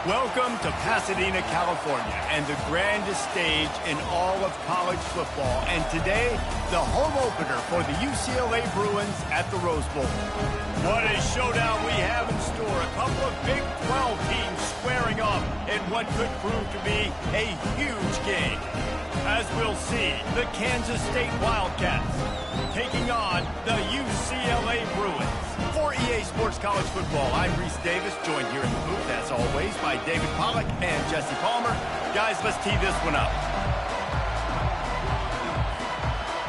Welcome to Pasadena, California, and the grandest stage in all of college football. And today, the home opener for the UCLA Bruins at the Rose Bowl. What a showdown we have in store. A couple of Big 12 teams squaring off in what could prove to be a huge game. As we'll see, the Kansas State Wildcats taking on the UCLA Bruins. For EA Sports College Football, I'm Reese Davis, joined here in the booth, as always, by David Pollack and Jesse Palmer. Guys, let's tee this one up.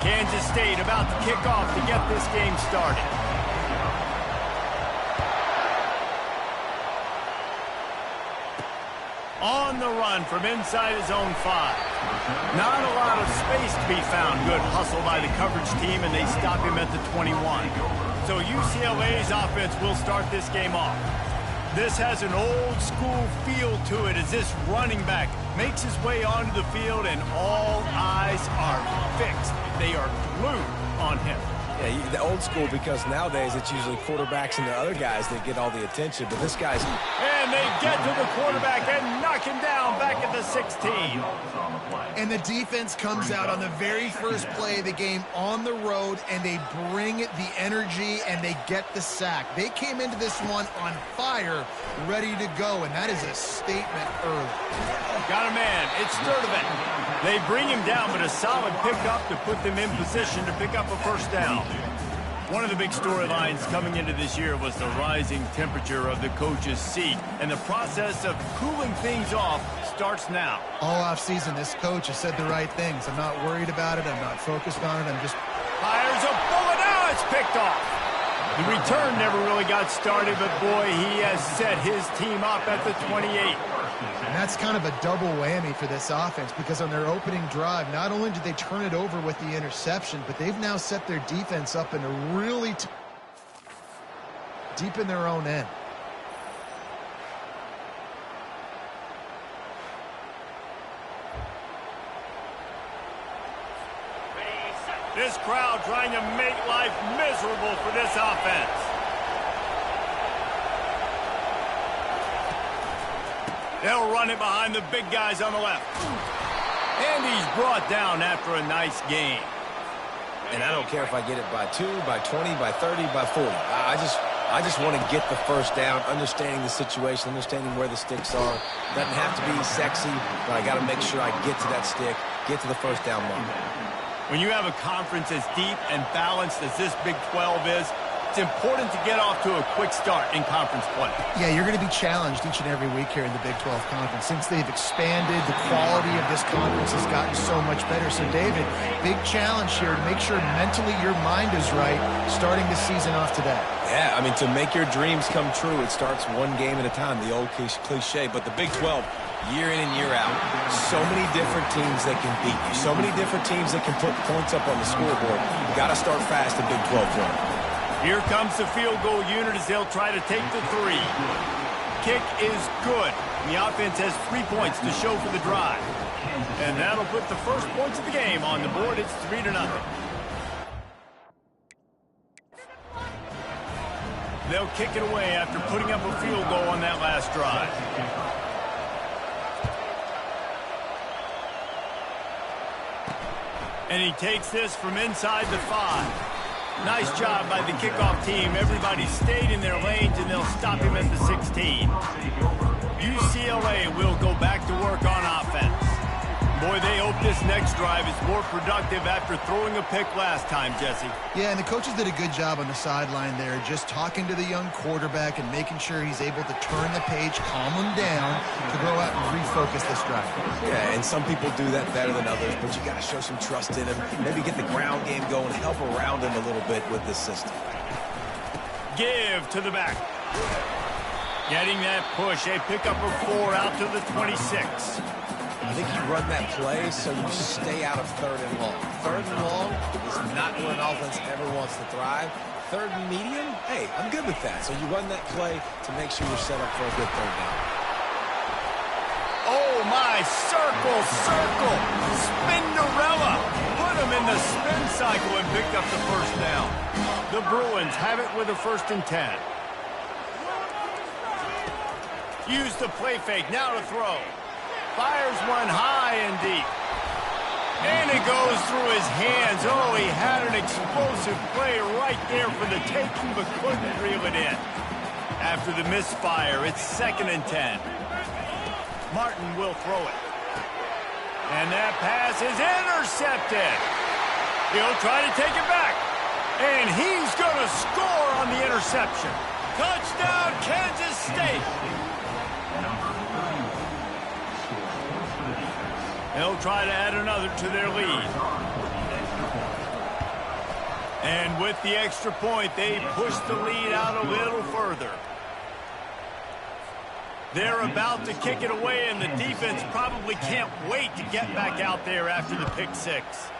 Kansas State about to kick off to get this game started. On the run from inside his own 5. Not a lot of space to be found. Good hustle by the coverage team, and they stop him at the 21. So UCLA's offense will start this game off. This has an old school feel to it as this running back makes his way onto the field, and all eyes are fixed. They are glued on him. Yeah, the old school, because nowadays it's usually quarterbacks and the other guys that get all the attention, but this guy's... And they get to the quarterback and knock him down back at the 16. And the defense comes out on the very first play of the game on the road, and they bring the energy and they get the sack. They came into this one on fire, ready to go, and that is a statement early. Got a man. It's Sturdivant. They bring him down, but a solid pickup to put them in position to pick up a first down. One of the big storylines coming into this year was the rising temperature of the coach's seat, and the process of cooling things off starts now. All offseason, this coach has said the right things. I'm not worried about it. I'm not focused on it. I'm just... Fires a bullet. Now it's picked off. The return never really got started, but boy, he has set his team up at the 28. And that's kind of a double whammy for this offense, because on their opening drive, not only did they turn it over with the interception, but they've now set their defense up in a really deep in their own end. This crowd trying to make life miserable for this offense. They'll run it behind the big guys on the left. And he's brought down after a nice game. And I don't care if I get it by 2, by 20, by 30, by 40. I just want to get the first down, understanding the situation, understanding where the sticks are. It doesn't have to be sexy, but I got to make sure I get to that stick, get to the first down mark. When you have a conference as deep and balanced as this Big 12 is, it's important to get off to a quick start in conference play. Yeah, you're going to be challenged each and every week here in the Big 12 Conference. Since they've expanded, the quality of this conference has gotten so much better. So, David, big challenge here to make sure mentally your mind is right starting the season off today. Yeah, I mean, to make your dreams come true, it starts one game at a time, the old cliche. But the Big 12, year in and year out, so many different teams that can beat you, so many different teams that can put points up on the scoreboard. You got to start fast in Big 12 play. Here comes the field goal unit as they'll try to take the 3. Kick is good. The offense has 3 points to show for the drive. And that'll put the first points of the game on the board. It's 3-0. They'll kick it away after putting up a field goal on that last drive. And he takes this from inside the 5. Nice job by the kickoff team. Everybody stayed in their lanes, and they'll stop him at the 16. UCLA will go back to work on offense. Boy, they hope this next drive is more productive after throwing a pick last time, Jesse. Yeah, and the coaches did a good job on the sideline there, just talking to the young quarterback and making sure he's able to turn the page, calm him down, to go out and refocus this drive. Yeah, and some people do that better than others, but you got to show some trust in him. Maybe get the ground game going, help around him a little bit with this system. Give to the back. Getting that push, a pickup of 4 out to the 26. I think you run that play so you stay out of 3rd and long. 3rd and long is not where an offense ever wants to thrive. 3rd and medium, hey, I'm good with that. So you run that play to make sure you're set up for a good 3rd down. Oh, my, circle, Spinderella. Put him in the spin cycle and picked up the first down. The Bruins have it with a 1st and 10. Use the play fake, now to throw. Fires one high and deep. And it goes through his hands. Oh, he had an explosive play right there for the taking, but couldn't reel it in. After the misfire, it's 2nd and 10. Martin will throw it. And that pass is intercepted. He'll try to take it back. And he's going to score on the interception. Touchdown, Kansas State. They'll try to add another to their lead. And with the extra point, they push the lead out a little further. They're about to kick it away, and the defense probably can't wait to get back out there after the pick six.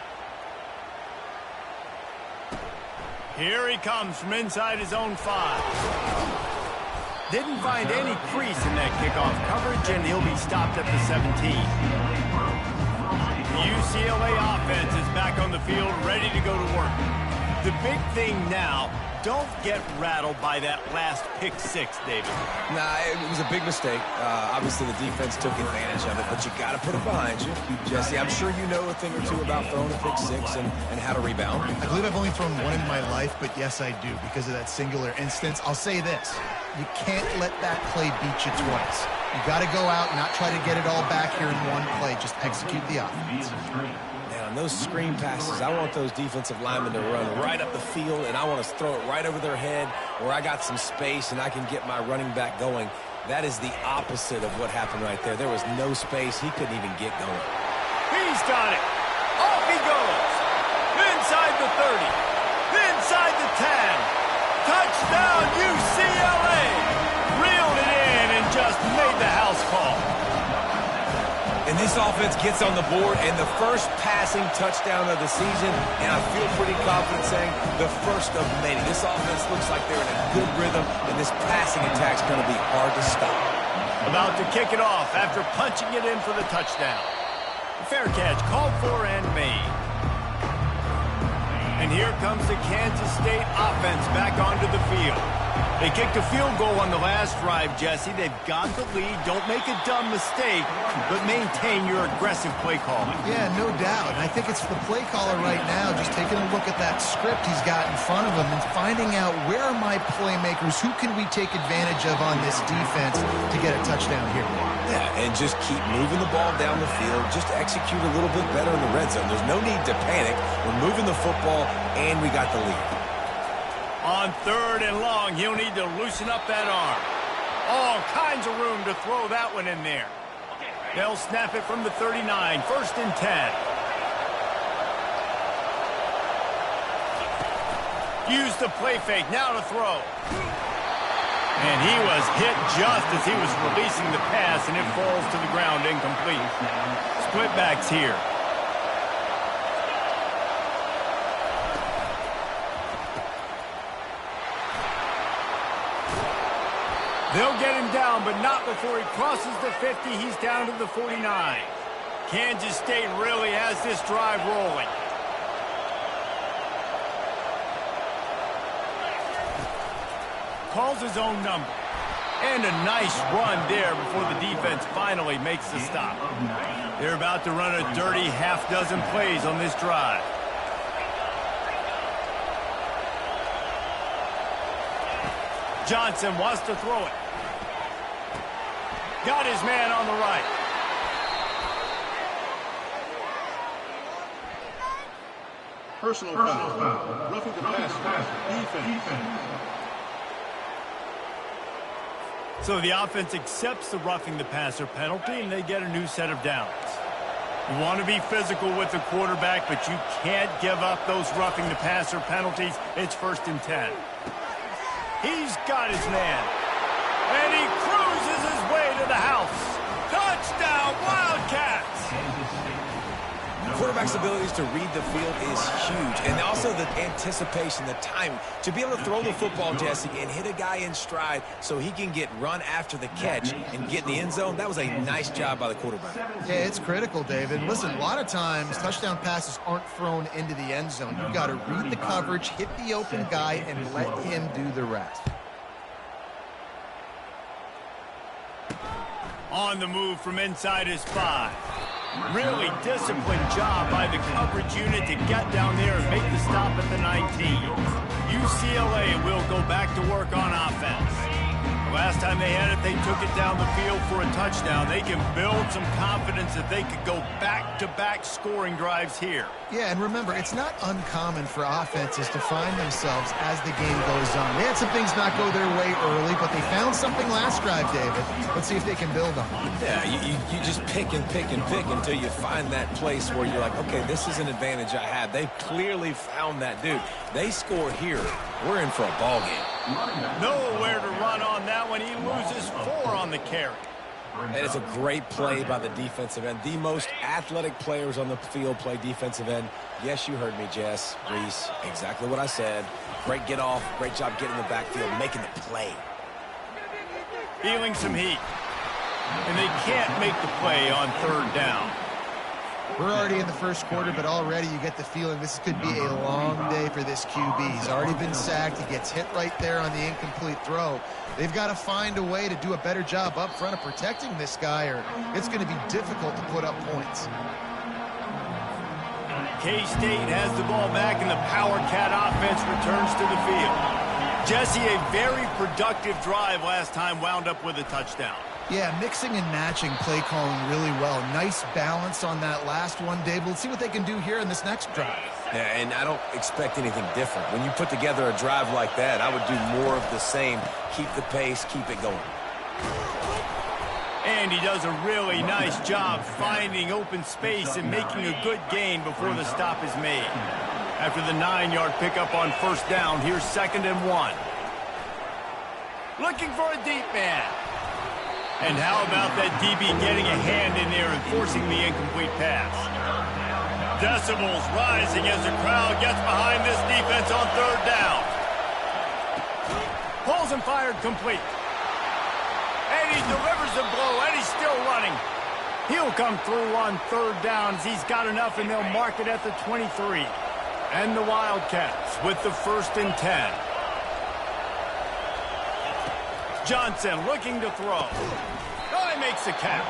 Here he comes from inside his own 5. Didn't find any crease in that kickoff coverage, and he'll be stopped at the 17. The UCLA offense is back on the field, ready to go to work. The big thing now, don't get rattled by that last pick six, David. Nah, it was a big mistake. Obviously, the defense took advantage of it, but you got to put it behind you. Jesse, I'm sure you know a thing or two about throwing a pick six and how to rebound. I believe I've only thrown one in my life, but yes, I do, because of that singular instance. I'll say this. You can't let that play beat you twice. You got to go out and not try to get it all back here in one play. Just execute the offense. Man, on those screen passes, I want those defensive linemen to run right up the field, and I want to throw it right over their head where I got some space and I can get my running back going. That is the opposite of what happened right there. There was no space. He couldn't even get going. He's got it. Off he goes. Inside the 30. Inside the 10. Touchdown, UCLA. Reeled it in and just made the house call. And this offense gets on the board, and the first passing touchdown of the season, and I feel pretty confident saying the first of many. This offense looks like they're in a good rhythm, and this passing attack's going to be hard to stop. About to kick it off after punching it in for the touchdown. Fair catch called for and made. And here comes the Kansas State offense back onto the field. They kicked a field goal on the last drive, Jesse. They've got the lead. Don't make a dumb mistake, but maintain your aggressive play calling. Yeah, no doubt. And I think it's the play caller right now just taking a look at that script he's got in front of him and finding out where are my playmakers, who can we take advantage of on this defense to get a touchdown here. Yeah, and just keep moving the ball down the field. Just execute a little bit better in the red zone. There's no need to panic. We're moving the football, and we got the lead. On 3rd and long, he'll need to loosen up that arm. All kinds of room to throw that one in there. They'll snap it from the 39, 1st and 10. Use the play fake, now to throw. And he was hit just as he was releasing the pass, and it falls to the ground incomplete. Split backs here. They'll get him down, but not before he crosses the 50. He's down to the 49. Kansas State really has this drive rolling. Calls his own number. And a nice run there before the defense finally makes the stop. They're about to run a dirty half-dozen plays on this drive. Johnson wants to throw it. Got his man on the right. Personal foul. Roughing the passer. Defense. So the offense accepts the roughing the passer penalty, and they get a new set of downs. You want to be physical with the quarterback, but you can't give up those roughing the passer penalties. It's 1st and 10. He's got his man. And he cruises his way to the house. Touchdown, Wildcats! The quarterback's abilities to read the field is huge. And also the anticipation, the time to be able to throw the football, Jesse, and hit a guy in stride so he can get run after the catch and get in the end zone. That was a nice job by the quarterback. Yeah, it's critical, David. Listen, a lot of times touchdown passes aren't thrown into the end zone. You've got to read the coverage, hit the open guy, and let him do the rest. On the move from inside his 5. Really disciplined job by the coverage unit to get down there and make the stop at the 19. UCLA will go back to work on offense. The last time they had it, they took it down the field for a touchdown. They can build some confidence that they could go back-to-back scoring drives here. Yeah, and remember, it's not uncommon for offenses to find themselves as the game goes on. They had some things not go their way early, but they found something last drive, David. Let's see if they can build on it. Yeah, you just pick and pick and pick until you find that place where you're like, okay, this is an advantage I have. They've clearly found that dude. They score here, we're in for a ball game. Nowhere to run on that one. He loses 4 on the carry. And it's a great play by the defensive end. The most athletic players on the field play defensive end. Yes, you heard me, Jess, Reese. Exactly what I said. Great get off. Great job getting in the backfield, making the play. Feeling some heat. And they can't make the play on 3rd down. We're already in the first quarter, but already you get the feeling this could be a long day for this QB. He's already been sacked. He gets hit right there on the incomplete throw. They've got to find a way to do a better job up front of protecting this guy, or it's going to be difficult to put up points. K-State has the ball back, and the Power Cat offense returns to the field. Jesse, a very productive drive last time, wound up with a touchdown. Yeah, mixing and matching play calling really well. Nice balance on that last one, Dave. Let's see what they can do here in this next drive. Yeah, and I don't expect anything different. When you put together a drive like that, I would do more of the same. Keep the pace, keep it going. And he does a really nice job finding open space and making a good gain before the stop is made. After the 9-yard pickup on 1st down, here's 2nd and 1. Looking for a deep man. And how about that DB getting a hand in there and forcing the incomplete pass? Decibels rising as the crowd gets behind this defense on 3rd down. Pulls and fired complete. And he delivers the blow, and he's still running. He'll come through on 3rd down as he's got enough, and they'll mark it at the 23. And the Wildcats with the 1st and 10. Johnson looking to throw. Oh, he makes the catch.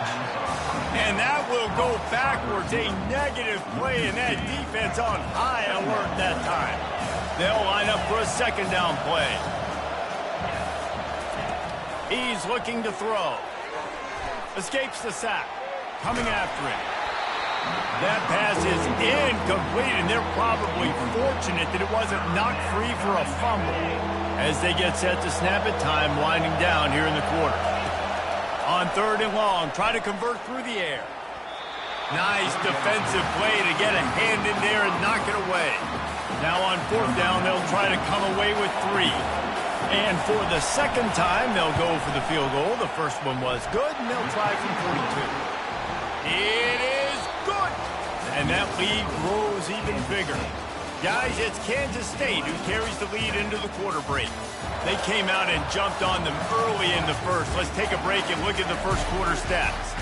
And that will go backwards. A negative play, and that defense on high alert that time. They'll line up for a 2nd down play. He's looking to throw. Escapes the sack. Coming after him. That pass is incomplete, and they're probably fortunate that it wasn't knocked free for a fumble. As they get set to snap it, time winding down here in the quarter. On 3rd and long, try to convert through the air. Nice defensive play to get a hand in there and knock it away. Now on 4th down, they'll try to come away with 3. And for the 2nd time, they'll go for the field goal. The first one was good, and they'll try from 42. It is good! And that lead grows even bigger. Guys, it's Kansas State who carries the lead into the quarter break. They came out and jumped on them early in the first. Let's take a break and look at the first quarter stats.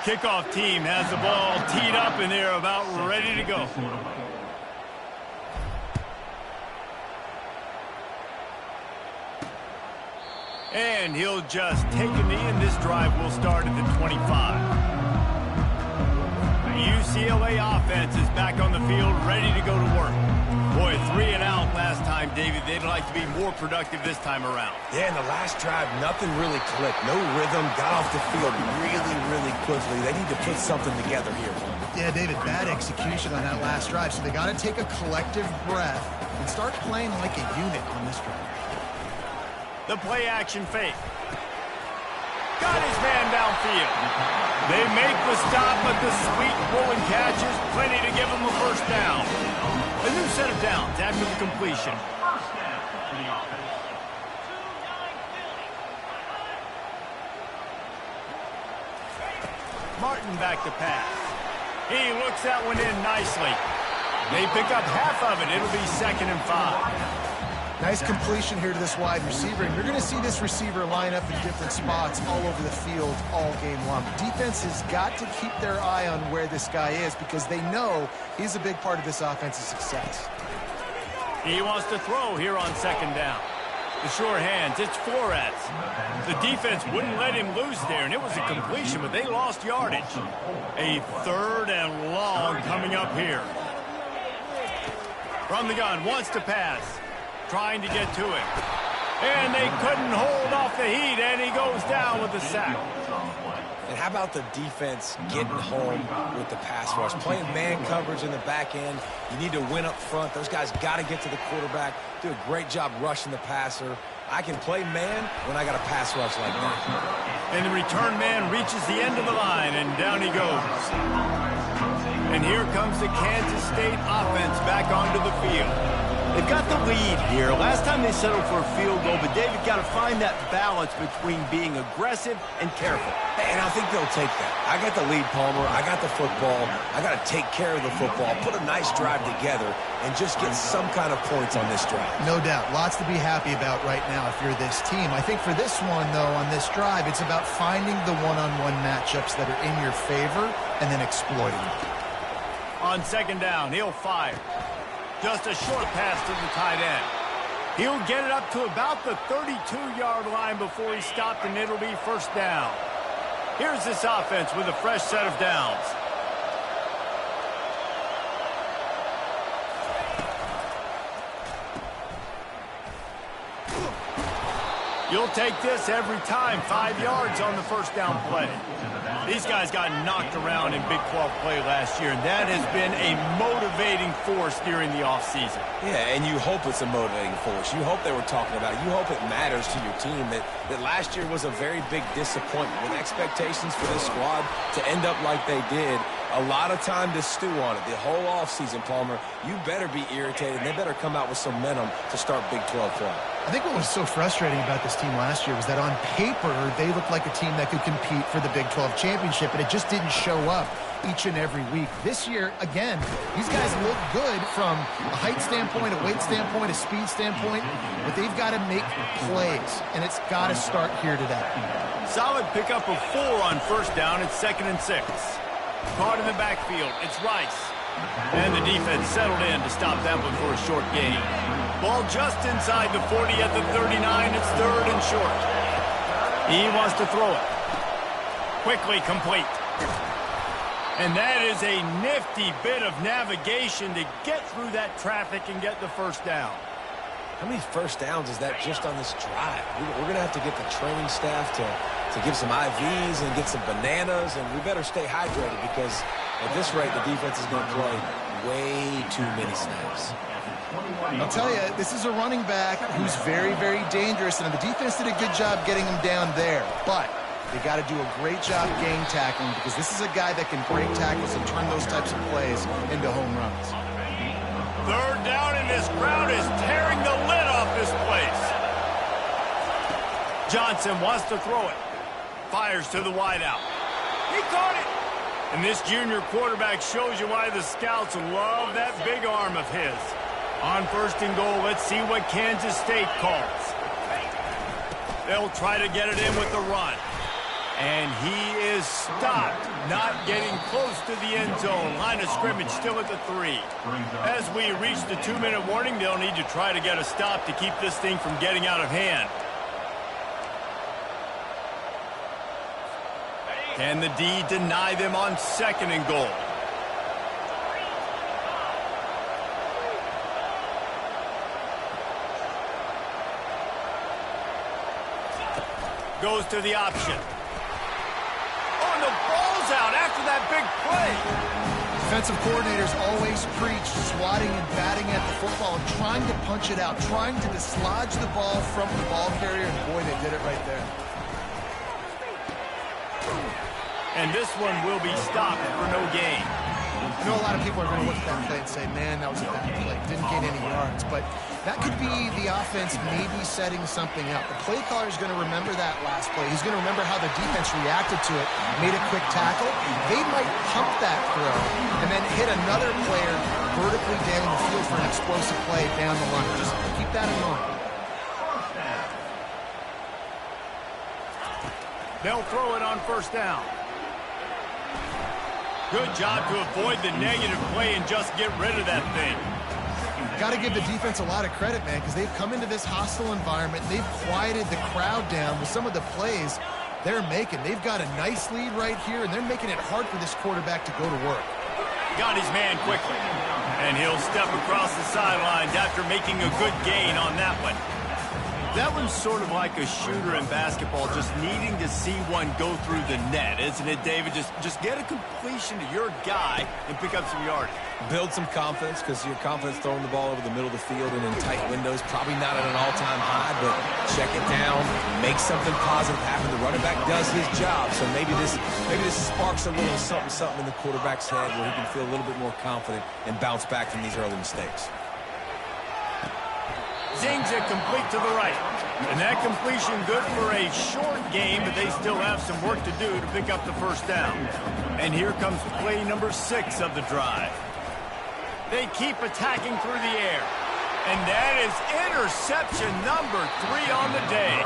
Kickoff team has the ball teed up, and they're about ready to go. And he'll just take a knee, and this drive will start at the 25. UCLA offense is back on the field, ready to go to work. Boy, 3 and out last time, David. They'd like to be more productive this time around. Yeah, in the last drive, nothing really clicked. No rhythm, got off the field really quickly. They need to put something together here. Yeah, David, bad execution on that last drive, so they got to take a collective breath and start playing like a unit on this drive. The play-action fake. Got his man downfield. They make the stop, but the sweet rolling catch is plenty to give them a 1st down. A new set of downs after the completion. Martin back to pass. He looks that one in nicely. They pick up half of it. It'll be 2nd and 5. Nice completion here to this wide receiver, and you're going to see this receiver line up in different spots all over the field all game long. Defense has got to keep their eye on where this guy is because they know he's a big part of this offense's success. He wants to throw here on 2nd down. The sure hands, it's Flores. The defense wouldn't let him loose there, and it was a completion, but they lost yardage. A 3rd and long coming up here. From the gun, wants to pass. Trying to get to him. And they couldn't hold off the heat, and he goes down with the sack. And how about the defense getting home with the pass rush? Playing man coverage in the back end. You need to win up front. Those guys got to get to the quarterback. Do a great job rushing the passer. I can play man when I got a pass rush like that. And the return man reaches the end of the line, and down he goes. And here comes the Kansas State offense back onto the field. They've got the lead here. Last time they settled for a field goal, but David got to find that balance between being aggressive and careful. And I think they'll take that. I got the lead, Palmer. I got the football. I got to take care of the football, put a nice drive together, and just get some kind of points on this drive. No doubt. Lots to be happy about right now if you're this team. I think for this one, though, on this drive, it's about finding the one-on-one matchups that are in your favor and then exploiting them. On 2nd down, he'll fire. Just a short pass to the tight end. He'll get it up to about the 32-yard line before he stopped, and it'll be 1st down. Here's this offense with a fresh set of downs. You'll take this every time. 5 yards on the 1st down play. These guys got knocked around in Big 12 play last year, and that has been a motivating force during the offseason. Yeah, and you hope it's a motivating force. You hope they were talking about it. You hope it matters to your team that last year was a very big disappointment. With expectations for this squad to end up like they did, a lot of time to stew on it. The whole offseason, Palmer, you better be irritated, and they better come out with some momentum to start Big 12 play. I think what was so frustrating about this team last year was that on paper, they looked like a team that could compete for the Big 12 championship, and it just didn't show up each and every week. This year, again, these guys look good from a height standpoint, a weight standpoint, a speed standpoint, but they've got to make plays, and it's got to start here today. Solid pickup of 4 on 1st down. It's 2nd and 6. Caught in the backfield. It's Rice. And the defense settled in to stop that one for a short gain. Ball just inside the 40 at the 39. It's 3rd and short. He wants to throw it. Quickly complete. And that is a nifty bit of navigation to get through that traffic and get the 1st down. How many 1st downs is that just on this drive? We're going to have to get the training staff to give some IVs and get some bananas, and we better stay hydrated because at this rate, the defense is going to play way too many snaps. I'll tell you, this is a running back who's very, very dangerous, and the defense did a good job getting him down there, but they got to do a great job gang tackling because this is a guy that can break tackles and turn those types of plays into home runs. 3rd down, and this crowd is tearing the lid off this place. Johnson wants to throw it. Fires to the wideout. He caught it. And this junior quarterback shows you why the scouts love that big arm of his. On 1st and goal, let's see what Kansas State calls. They'll try to get it in with the run. And he is stopped, not getting close to the end zone. Line of scrimmage still at the 3. As we reach the 2-minute warning, they'll need to try to get a stop to keep this thing from getting out of hand. Can the D deny them on 2nd and goal? Goes to the option. Oh, and the ball's out after that big play. Defensive coordinators always preach swatting and batting at the football and trying to punch it out, trying to dislodge the ball from the ball carrier, and boy, they did it right there. And this one will be stopped for no gain. I know a lot of people are going to look at that play and say, man, that was a bad play. Didn't gain any yards. But that could be the offense maybe setting something up. The play caller is going to remember that last play. He's going to remember how the defense reacted to it, made a quick tackle. They might pump that throw and then hit another player vertically down the field for an explosive play down the line. Just keep that in mind. They'll throw it on 1st down. Good job to avoid the negative play and just get rid of that thing. Got to give the defense a lot of credit, man, because they've come into this hostile environment. They've quieted the crowd down with some of the plays they're making. They've got a nice lead right here, and they're making it hard for this quarterback to go to work. Got his man quickly, and he'll step across the sidelines after making a good gain on that one. That one's sort of like a shooter in basketball, just needing to see one go through the net, isn't it, David? Just get a completion to your guy and pick up some yardage. Build some confidence, because your confidence throwing the ball over the middle of the field and in tight windows, probably not at an all-time high, but check it down, make something positive happen. The running back does his job, so maybe this sparks a little something in the quarterback's head where he can feel a little bit more confident and bounce back from these early mistakes. Zings it complete to the right. And that completion good for a short game, but they still have some work to do to pick up the first down. And here comes play number 6 of the drive. They keep attacking through the air. And that is interception number 3 on the day.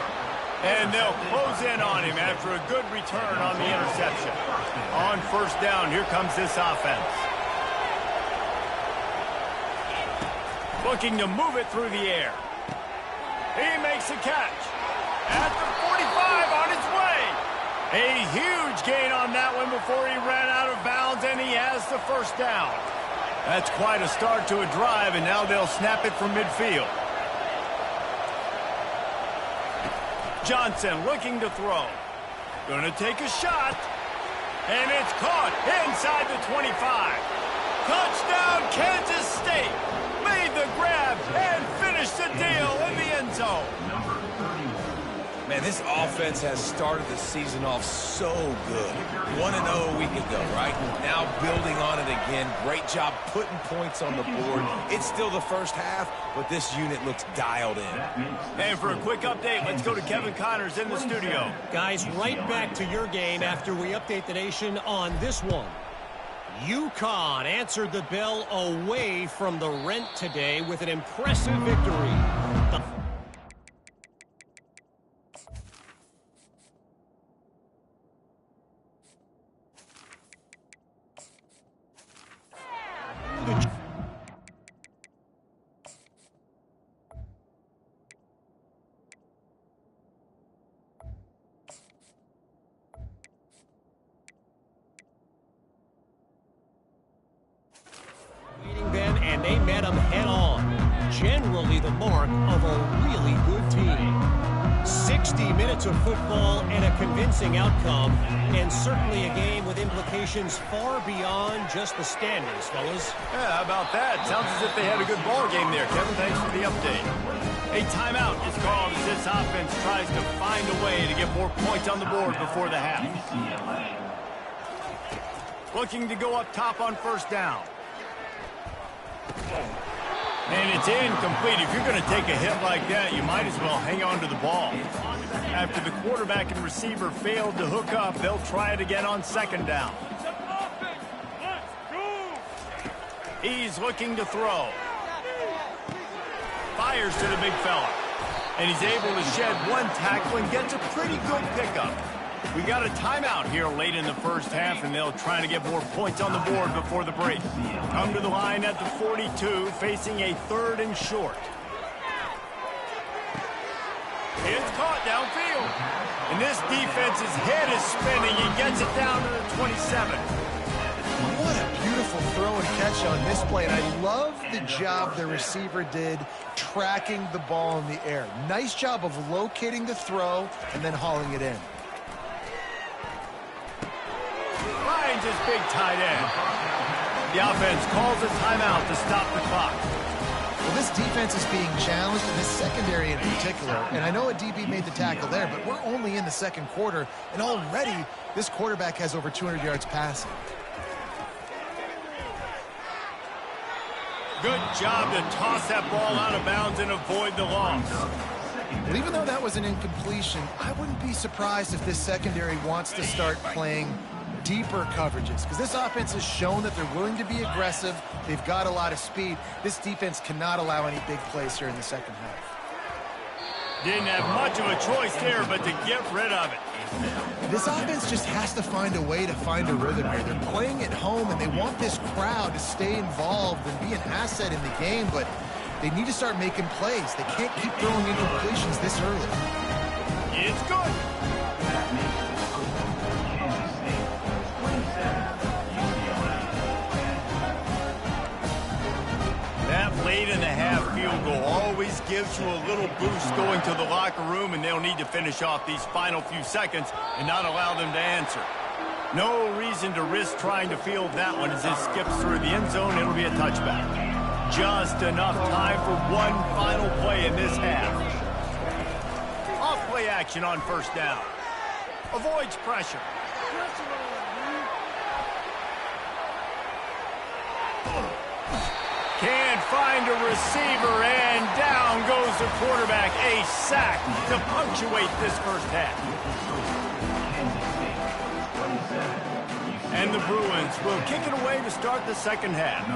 And they'll close in on him after a good return on the interception. On first down, here comes this offense. Looking to move it through the air. He makes a catch. At the 45 on his way. A huge gain on that one before he ran out of bounds, and he has the first down. That's quite a start to a drive, and now they'll snap it from midfield. Johnson looking to throw. Going to take a shot. And it's caught inside the 25. Touchdown, Kansas State. Made the grab and finished the deal in the end zone. Man, this offense has started the season off so good. 1-0 a week ago, right? Now building on it again. Great job putting points on the board. It's still the first half, but this unit looks dialed in. And for a quick update, let's go to Kevin Connors in the studio. Guys, right back to your game after we update the nation on this one. UConn answered the bell away from the Rent today with an impressive victory. And they met them head-on. Generally the mark of a really good team. 60 minutes of football and a convincing outcome, and certainly a game with implications far beyond just the standings, fellas. Yeah, how about that? Sounds as if they had a good ball game there. Kevin, thanks for the update. A timeout is called as this offense tries to find a way to get more points on the board before the half. Looking to go up top on first down. And it's incomplete. If you're going to take a hit like that, you might as well hang on to the ball. After the quarterback and receiver failed to hook up, they'll try it again on second down. He's looking to throw. Fires to the big fella. And he's able to shed one tackle and gets a pretty good pickup. We got a timeout here late in the first half, and they'll try to get more points on the board before the break. Come to the line at the 42, facing a 3rd and short. It's caught downfield. And this defense's head is spinning. He gets it down to the 27. What a beautiful throw and catch on this play. And I love the job the receiver did tracking the ball in the air. Nice job of locating the throw and then hauling it in. Finds his big tight end. The offense calls a timeout to stop the clock. Well, this defense is being challenged, in this secondary in particular. And I know a DB made the tackle there, but we're only in the second quarter, and already this quarterback has over 200 yards passing. Good job to toss that ball out of bounds and avoid the loss. Well, even though that was an incompletion, I wouldn't be surprised if this secondary wants to start playing deeper coverages, because this offense has shown that they're willing to be aggressive. They've got a lot of speed. This defense cannot allow any big plays here in the second half. Didn't have much of a choice there but to get rid of it. This offense just has to find a way to find a rhythm here. They're playing at home, and they want this crowd to stay involved and be an asset in the game, but They need to start making plays. They can't keep throwing incompletions this early. It's good. That late in the half field goal always gives you a little boost going to the locker room, and they'll need to finish off these final few seconds and not allow them to answer. No reason to risk trying to field that one as it skips through the end zone. It'll be a touchback. Just enough time for one final play in this half. Off-play action on first down. Avoids pressure. Can't find a receiver, and down goes the quarterback. A sack to punctuate this first half. And the Bruins will kick it away to start the second half.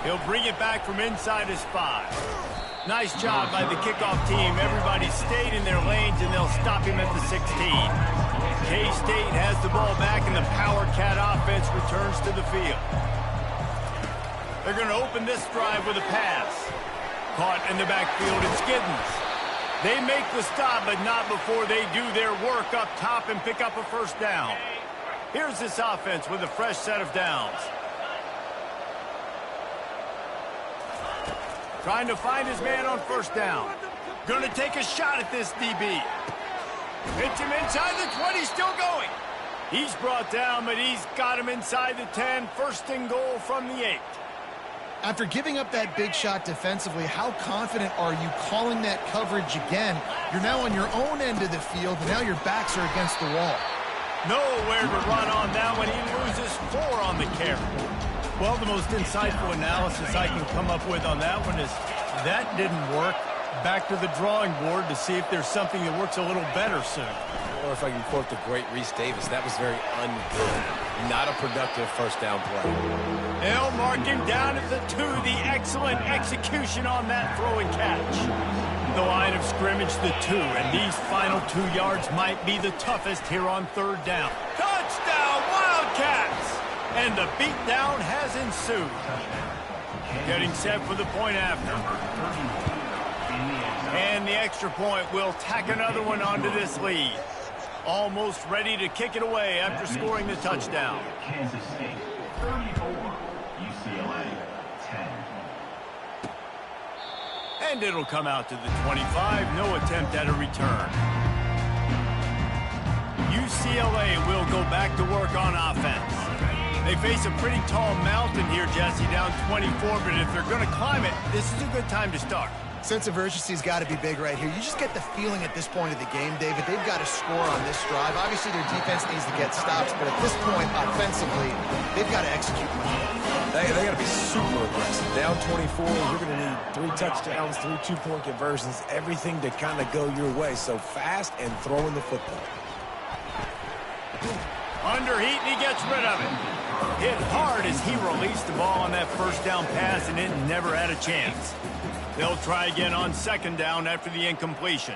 He'll bring it back from inside his 5. Nice job by the kickoff team. Everybody stayed in their lanes, and they'll stop him at the 16. K-State has the ball back, and the Power Cat offense returns to the field. They're going to open this drive with a pass. Caught in the backfield, it's Giddens. They make the stop, but not before they do their work up top and pick up a first down. Here's this offense with a fresh set of downs. Trying to find his man on first down. Going to take a shot at this DB. Hits him inside the 20, still going. He's brought down, but he's got him inside the 10. First and goal from the 8. After giving up that big shot defensively, how confident are you calling that coverage again? You're now on your own end of the field, and now your backs are against the wall. Nowhere to run on that one. He loses 4 on the carry. Well, the most insightful analysis I can come up with on that one is that didn't work. Back to the drawing board to see if there's something that works a little better soon. Or if I can quote the great Reese Davis, that was very ungood. Not a productive first down play. They'll mark him down at the 2. The excellent execution on that throw and catch. The line of scrimmage, the 2, and these final 2 yards might be the toughest here on third down. Touchdown, Wildcats! And the beatdown has ensued. Getting set for the point after. And the extra point will tack another one onto this lead. Almost ready to kick it away after scoring the touchdown. Kansas State 34, UCLA 10. And it'll come out to the 25. No attempt at a return. UCLA will go back to work on offense. They face a pretty tall mountain here, Jesse, down 24, but if they're going to climb it, this is a good time to start. Sense of urgency's got to be big right here. You just get the feeling at this point of the game, David, they've got to score on this drive. Obviously, their defense needs to get stops, but at this point, offensively, they've got to execute much more. They got to be super aggressive. Down 24, you're going to need 3 touchdowns, 3 two-point conversions, everything to kind of go your way. So fast and throwing the football. Under heat, and he gets rid of it. Hit hard as he released the ball on that first down pass, and it never had a chance. They'll try again on second down after the incompletion.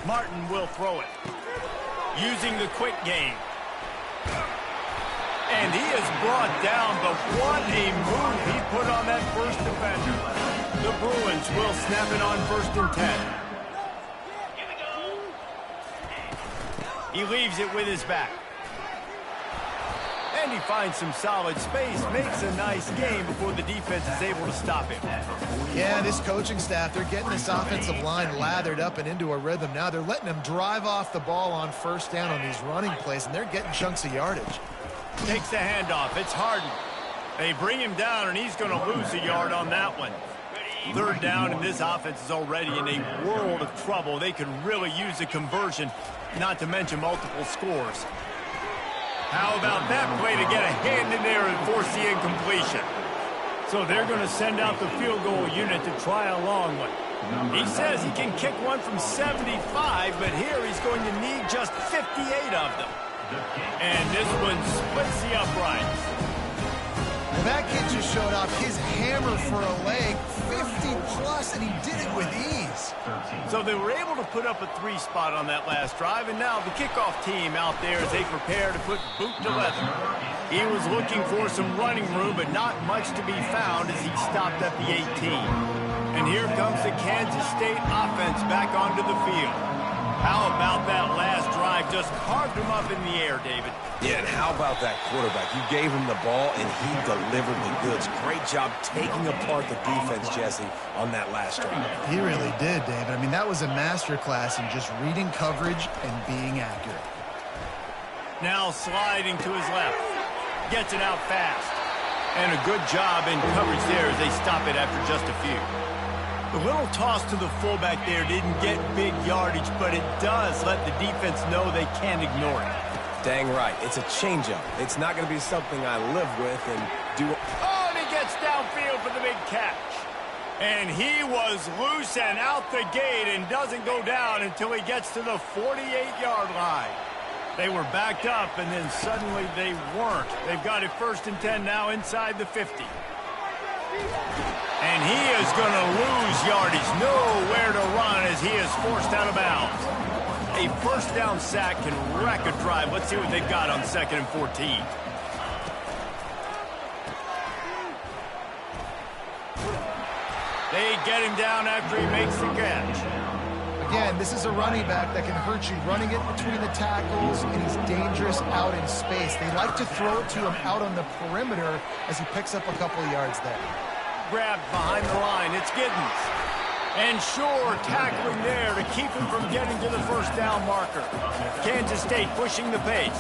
Martin will throw it. Using the quick game. And he is brought down, but what a move he put on that first defender. The Bruins will snap it on 1st and 10. He leaves it with his back. And he finds some solid space, makes a nice game before the defense is able to stop him. Yeah, this coaching staff, they're getting this offensive line lathered up and into a rhythm now. They're letting them drive off the ball on first down on these running plays, and they're getting chunks of yardage. Takes the handoff. It's Harden. They bring him down, and he's going to lose a yard on that one. Third down, and this offense is already in a world of trouble. They could really use a conversion, not to mention multiple scores. How about that play to get a hand in there and force the incompletion? So they're going to send out the field goal unit to try a long one. He says he can kick one from 75, but here he's going to need just 58 of them. And this one splits the uprights. Well, that kid just showed off his hammer for a leg, 50-plus, and he did it with ease. So they were able to put up a 3 spot on that last drive, and now the kickoff team out there as they prepare to put boot to leather. He was looking for some running room, but not much to be found as he stopped at the 18. And here comes the Kansas State offense back onto the field. How about that last drive? Just carved him up in the air, David. Yeah, and how about that quarterback? You gave him the ball, and he delivered the goods. Great job taking apart the defense, Jesse, on that last drive. He really did, David. I mean, that was a masterclass in just reading coverage and being accurate. Now sliding to his left. Gets it out fast. And a good job in coverage there as they stop it after just a few. The little toss to the fullback there didn't get big yardage, but it does let the defense know they can't ignore it. Dang right. It's a changeup. It's not going to be something I live with and do. Oh, and he gets downfield for the big catch. And he was loose and out the gate and doesn't go down until he gets to the 48-yard line. They were backed up, and then suddenly they weren't. They've got it 1st and 10 now inside the 50. And he is going to lose yardage. Nowhere to run as he is forced out of bounds. A first down sack can wreck a drive. Let's see what they've got on 2nd and 14. They get him down after he makes the catch. Again, this is a running back that can hurt you, running it between the tackles, and he's dangerous out in space. They like to throw it to him out on the perimeter as he picks up a couple of yards there. Grabbed behind the line. It's Giddens. And Shore tackling there to keep him from getting to the first down marker. Kansas State pushing the pace.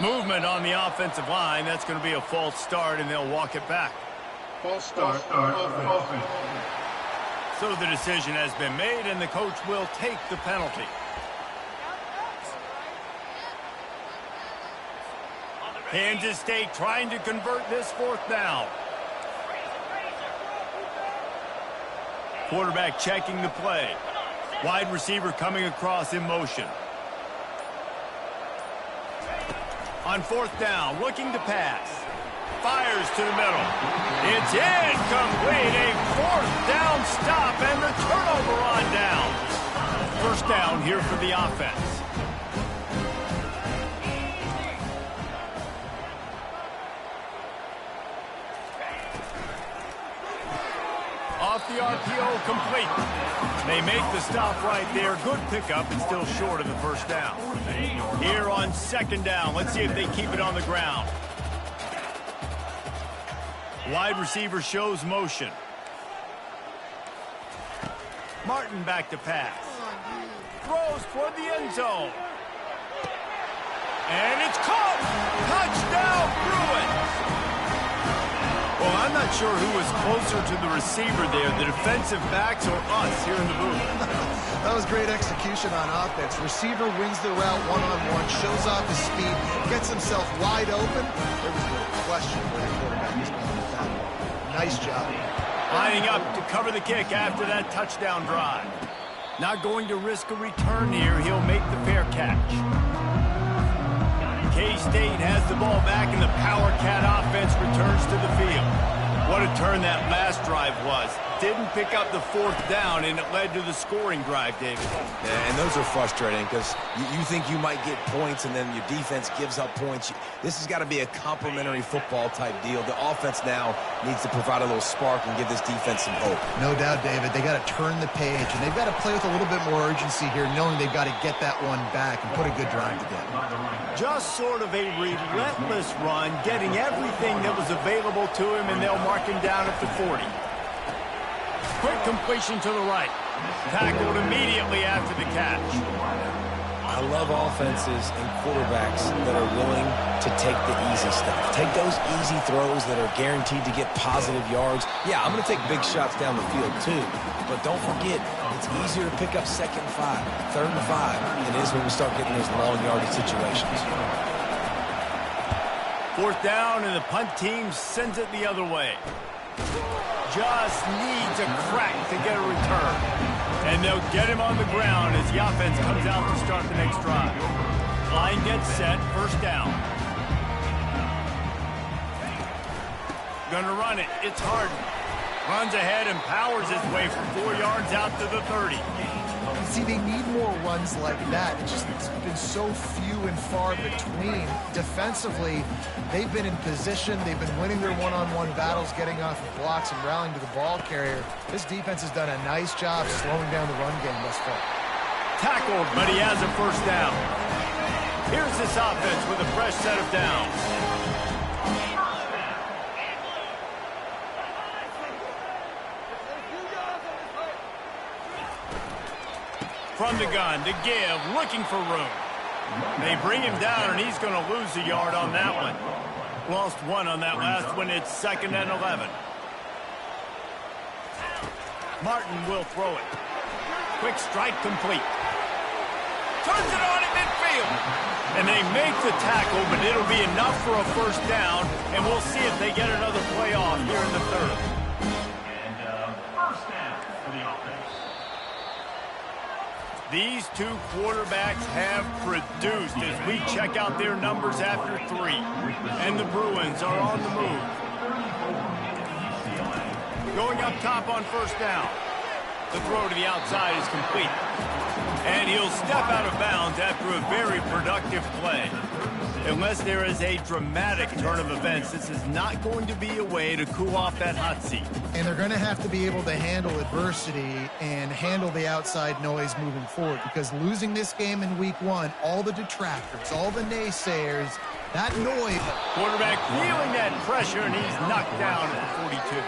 Movement on the offensive line. That's going to be a false start, and they'll walk it back. False start. Offense. So the decision has been made, and the coach will take the penalty. Kansas State trying to convert this 4th down. Quarterback checking the play. Wide receiver coming across in motion. On 4th down, looking to pass. Fires to the middle. It's incomplete. A 4th down stop and the turnover on downs. First down here for the offense. Off the RPO, complete. They make the stop right there. Good pickup and still short of the first down. Here on 2nd down, let's see if they keep it on the ground. Wide receiver shows motion. Martin back to pass. Throws toward the end zone. And it's caught. Touchdown, Bruins. Well, I'm not sure who was closer to the receiver there, the defensive backs or us here in the booth. That was great execution on offense. Receiver wins the route one-on-one, shows off his speed, gets himself wide open. There was no question where the quarterback was going with that. Nice job. Lining up to cover the kick after that touchdown drive. Not going to risk a return here. He'll make the fair catch. K-State has the ball back, and the Power Cat offense returns to the field. What a turn that last drive was. Didn't pick up the 4th down, and it led to the scoring drive, David. Yeah, and those are frustrating because you think you might get points, and then your defense gives up points. This has got to be a complimentary football type deal. The offense now needs to provide a little spark and give this defense some hope. No doubt, David. They got to turn the page, and they've got to play with a little bit more urgency here, knowing they've got to get that one back and put a good drive together. Just sort of a relentless run, getting everything that was available to him, and they'll mark him down at the 40. Quick completion to the right. Tackled immediately after the catch. I love offenses and quarterbacks that are willing to take the easy stuff. Take those easy throws that are guaranteed to get positive yards. Yeah, I'm going to take big shots down the field too. But don't forget, it's easier to pick up 2nd and 5, 3rd and 5 than it is when we start getting those long yardage situations. 4th down, and the punt team sends it the other way. Just needs a crack to get a return. And they'll get him on the ground as the offense comes out to start the next drive. Line gets set, first down. Gonna run it, it's Harden. Runs ahead and powers his way for 4 yards out to the 30. See, they need more runs like that. It's been so few and far between. Defensively, they've been in position. They've been winning their one-on-one battles, getting off of blocks and rallying to the ball carrier. This defense has done a nice job slowing down the run game thus far. Tackled, but he has a first down. Here's this offense with a fresh set of downs. From the gun to give, looking for room. They bring him down, and he's going to lose a yard on that one. Lost one on that last one. It's 2nd and 11. Martin will throw it. Quick strike complete. Turns it on at midfield. And they make the tackle, but it'll be enough for a first down, and we'll see if they get another play off here in the third. And first down for the offense. These two quarterbacks have produced as we check out their numbers after 3. And the Bruins are on the move. Going up top on first down. The throw to the outside is complete. And he'll step out of bounds after a very productive play. Unless there is a dramatic turn of events, this is not going to be a way to cool off that hot seat. And they're going to have to be able to handle adversity and handle the outside noise moving forward, because losing this game in week 1, all the detractors, all the naysayers, that noise. Quarterback feeling that pressure, and he's knocked down at the 42.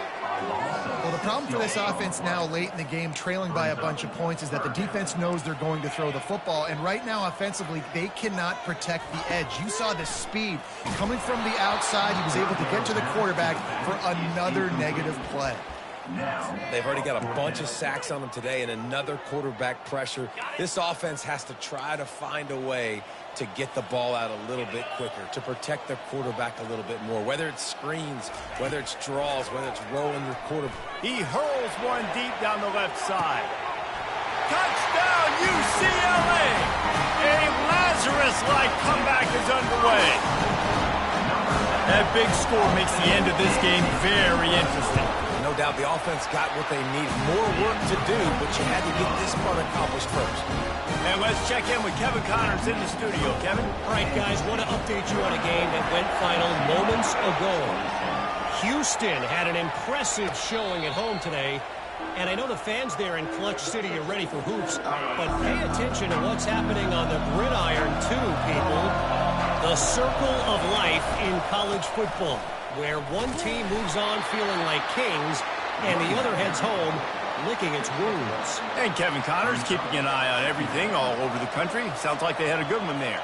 Well, the problem for this offense now late in the game, trailing by a bunch of points, is that the defense knows they're going to throw the football. And right now, offensively, they cannot protect the edge. You saw the speed coming from the outside. He was able to get to the quarterback for another negative play. They've already got a bunch of sacks on them today and another quarterback pressure. This offense has to try to find a way to get the ball out a little bit quicker, to protect their quarterback a little bit more, whether it's screens, whether it's draws, whether it's rolling your quarterback. He hurls one deep down the left side. Touchdown, UCLA! A Lazarus-like comeback is underway. That big score makes the end of this game very interesting. No doubt the offense got what they need. More work to do, but you had to get this part accomplished first. And let's check in with Kevin Connors in the studio. Kevin? All right, guys, want to update you on a game that went final moments ago. Houston had an impressive showing at home today, and I know the fans there in Clutch City are ready for hoops, but pay attention to what's happening on the gridiron too, people. The circle of life in college football, where one team moves on feeling like kings, and the other heads home licking its wounds. And Kevin Connors keeping an eye on everything all over the country. Sounds like they had a good one there.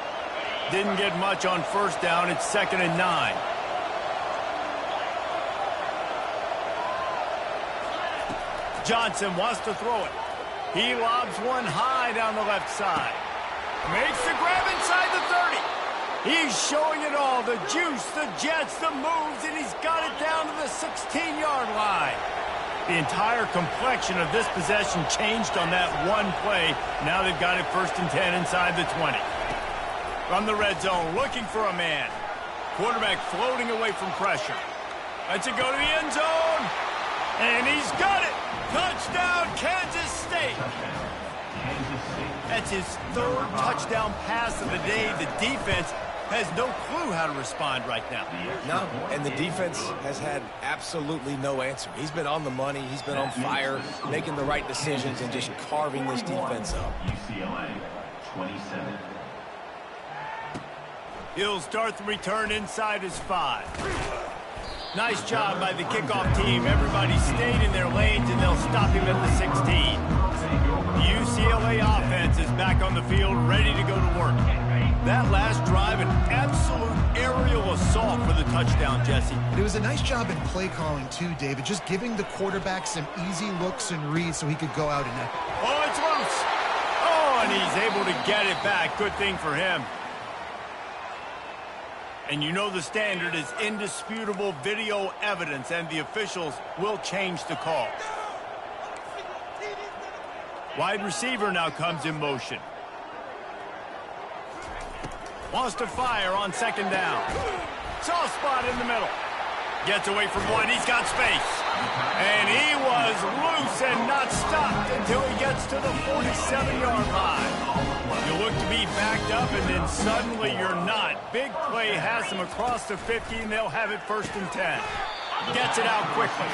Didn't get much on first down. It's 2nd and 9. Johnson wants to throw it. He lobs one high down the left side. Makes the grab inside the 30. He's showing it all, the juice, the jets, the moves, and he's got it down to the 16-yard line. The entire complexion of this possession changed on that one play. Now they've got it 1st and 10 inside the 20. From the red zone, looking for a man. Quarterback floating away from pressure. Lets it go to the end zone. And he's got it. Touchdown, Kansas State. That's his 3rd touchdown pass of the day. The defense has no clue how to respond right now. No, and the defense has had absolutely no answer. He's been on the money. He's been on fire, making the right decisions, and just carving this defense up. UCLA, 27. He'll start the return inside his 5. Nice job by the kickoff team. Everybody stayed in their lanes, and they'll stop him at the 16. The UCLA offense is back on the field, ready to go to work. That last drive, an absolute aerial assault for the touchdown, Jesse. It was a nice job in play calling, too, David, just giving the quarterback some easy looks and reads so he could go out and... Oh, it's loose. Oh, and he's able to get it back. Good thing for him. And you know the standard is indisputable video evidence, and the officials will change the call. Wide receiver now comes in motion. Wants to fire on second down. Soft spot in the middle. Gets away from one. He's got space. And he was loose and not stopped until he gets to the 47-yard line. You look to be backed up, and then suddenly you're not. Big play has him across the 50, and they'll have it 1st and 10. Gets it out quickly.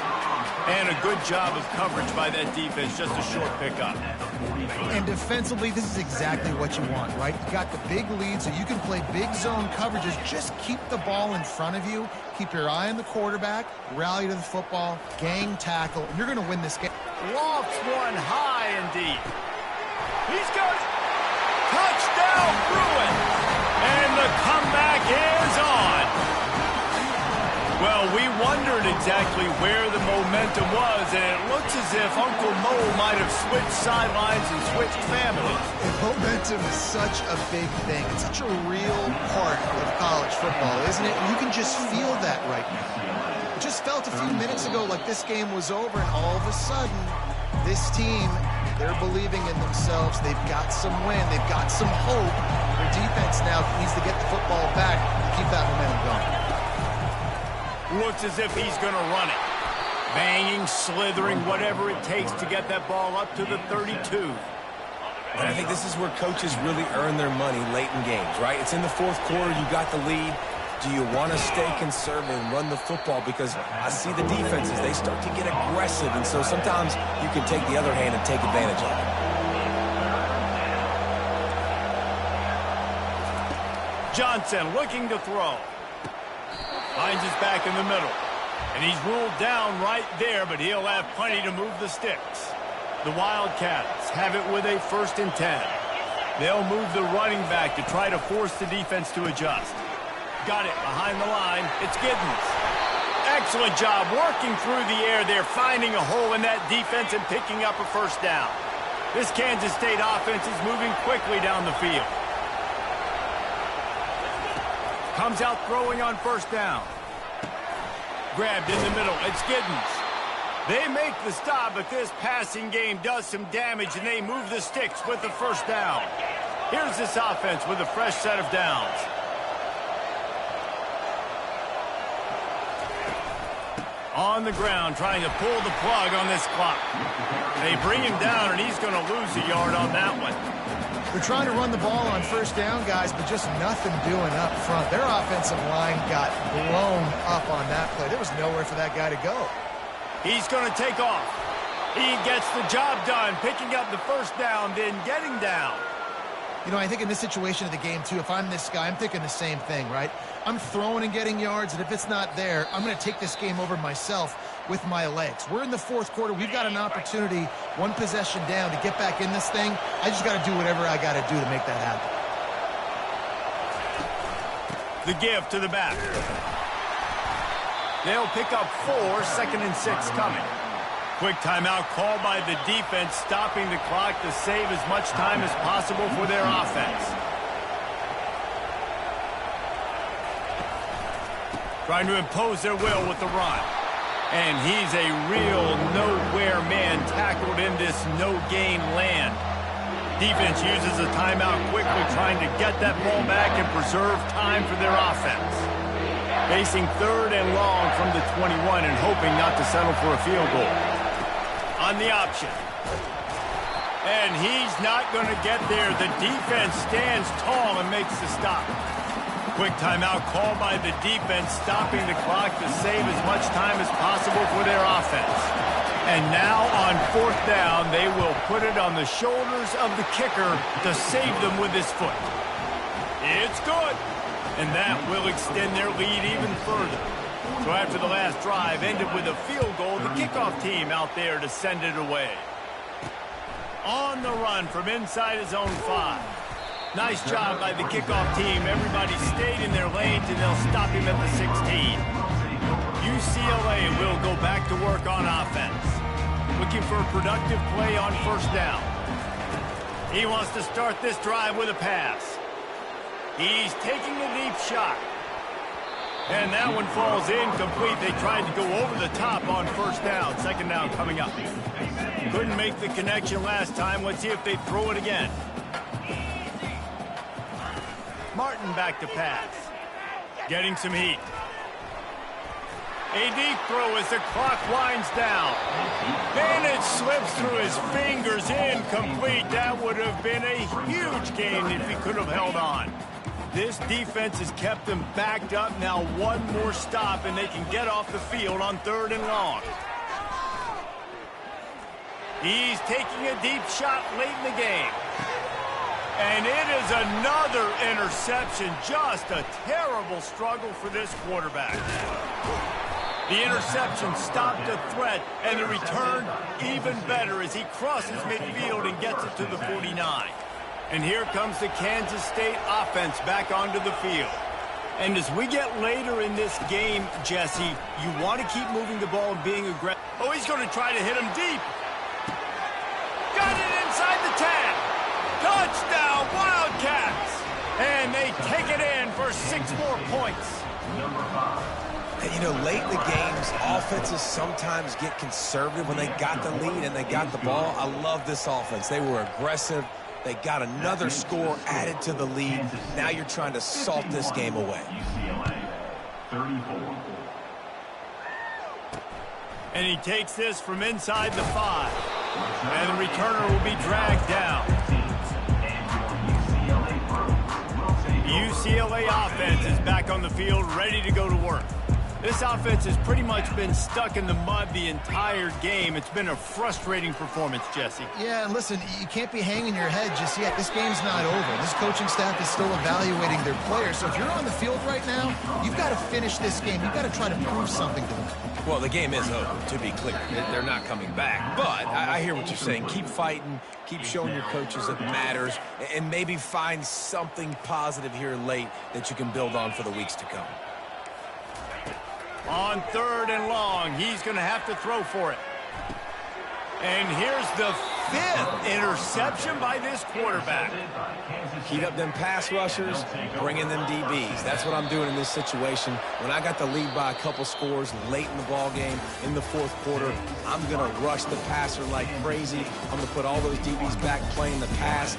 And a good job of coverage by that defense. Just a short pickup. And defensively, this is exactly what you want, right? You got the big lead, so you can play big zone coverages. Just keep the ball in front of you. Keep your eye on the quarterback. Rally to the football. Gang tackle. And you're going to win this game. Lofts one high and deep. He's got it. Touchdown, Bruins. And the comeback is on. Well, we wondered exactly where the momentum was, and it looks as if Uncle Mo might have switched sidelines and switched families. And momentum is such a big thing. It's such a real part of college football, isn't it? You can just feel that right now. It just felt a few minutes ago like this game was over, and all of a sudden, this team, they're believing in themselves. They've got some win. They've got some hope. Their defense now needs to get the football back and keep that momentum going. Looks as if he's going to run it. Banging, slithering, whatever it takes to get that ball up to the 32. And I think this is where coaches really earn their money late in games, right? It's in the 4th quarter. You got the lead. Do you want to stay conservative and run the football? Because I see the defenses, they start to get aggressive. And so sometimes you can take the other hand and take advantage of it. Johnson looking to throw. Finds his back in the middle. And he's ruled down right there, but he'll have plenty to move the sticks. The Wildcats have it with a 1st and 10. They'll move the running back to try to force the defense to adjust. Got it behind the line. It's Giddens. Excellent job working through the air there, finding a hole in that defense and picking up a 1st down. This Kansas State offense is moving quickly down the field. Comes out throwing on 1st down. Grabbed in the middle. It's Giddens. They make the stop, but this passing game does some damage, and they move the sticks with the 1st down. Here's this offense with a fresh set of downs. On the ground, trying to pull the plug on this clock. They bring him down, and he's going to lose a yard on that one. They're trying to run the ball on 1st down, guys, but just nothing doing up front. Their offensive line got blown up on that play. There was nowhere for that guy to go. He's going to take off. He gets the job done, picking up the 1st down, then getting down. You know, I think in this situation of the game, too, if I'm this guy, I'm thinking the same thing, right? I'm throwing and getting yards, and if it's not there, I'm going to take this game over myself with my legs. We're in the 4th quarter. We've got an opportunity, 1 possession down, to get back in this thing. I just got to do whatever I got to do to make that happen. The give to the back. They'll pick up 4, 2nd and 6 coming. Quick timeout called by the defense, stopping the clock to save as much time as possible for their offense. Trying to impose their will with the run. And he's a real nowhere man tackled in this no-gain land. Defense uses a timeout quickly, trying to get that ball back and preserve time for their offense. Facing 3rd and long from the 21 and hoping not to settle for a field goal. On the option. And he's not going to get there. The defense stands tall and makes the stop. Quick timeout called by the defense, stopping the clock to save as much time as possible for their offense. And now on 4th down, they will put it on the shoulders of the kicker to save them with his foot. It's good. And that will extend their lead even further. So after the last drive ended with a field goal, the kickoff team out there to send it away. On the run from inside his own 5. Nice job by the kickoff team. Everybody stayed in their lanes, and they'll stop him at the 16. UCLA will go back to work on offense. Looking for a productive play on 1st down. He wants to start this drive with a pass. He's taking a deep shot. And that one falls incomplete. They tried to go over the top on first down. Second down coming up. Couldn't make the connection last time. Let's see if they throw it again. Martin back to pass. Getting some heat. A deep throw as the clock winds down. And it slips through his fingers, incomplete. That would have been a huge gain if he could have held on. This defense has kept them backed up. Now one more stop and they can get off the field on 3rd and long. He's taking a deep shot late in the game. And it is another interception. Just a terrible struggle for this quarterback. The interception stopped the threat, and the return even better as he crosses midfield and gets it to the 49. And here comes the Kansas State offense back onto the field. And as we get later in this game, Jesse, you want to keep moving the ball and being aggressive. Oh, he's going to try to hit him deep. Got it inside the 10. Touchdown, Wildcats! And they take it in for 6 more points. And, you know, late in the games, offenses sometimes get conservative when they got the lead and they got the ball. I love this offense. They were aggressive. They got another score added to the lead. Now you're trying to salt this game away. And he takes this from inside the 5. And the returner will be dragged down. The UCLA offense is back on the field, ready to go to work. This offense has pretty much been stuck in the mud the entire game. It's been a frustrating performance, Jesse. Yeah, and listen, you can't be hanging your head just yet. This game's not over. This coaching staff is still evaluating their players. So if you're on the field right now, you've got to finish this game. You've got to try to prove something to them. Well, the game is over, to be clear. They're not coming back. But I hear what you're saying. Keep fighting. Keep showing your coaches it matters. And maybe find something positive here late that you can build on for the weeks to come. On 3rd and long, he's going to have to throw for it. And here's the 5th interception by this quarterback. Heat up them pass rushers, bring in them DBs. That's what I'm doing in this situation. When I got the lead by a couple scores late in the ball game, in the 4th quarter, I'm going to rush the passer like crazy. I'm going to put all those DBs back playing the pass.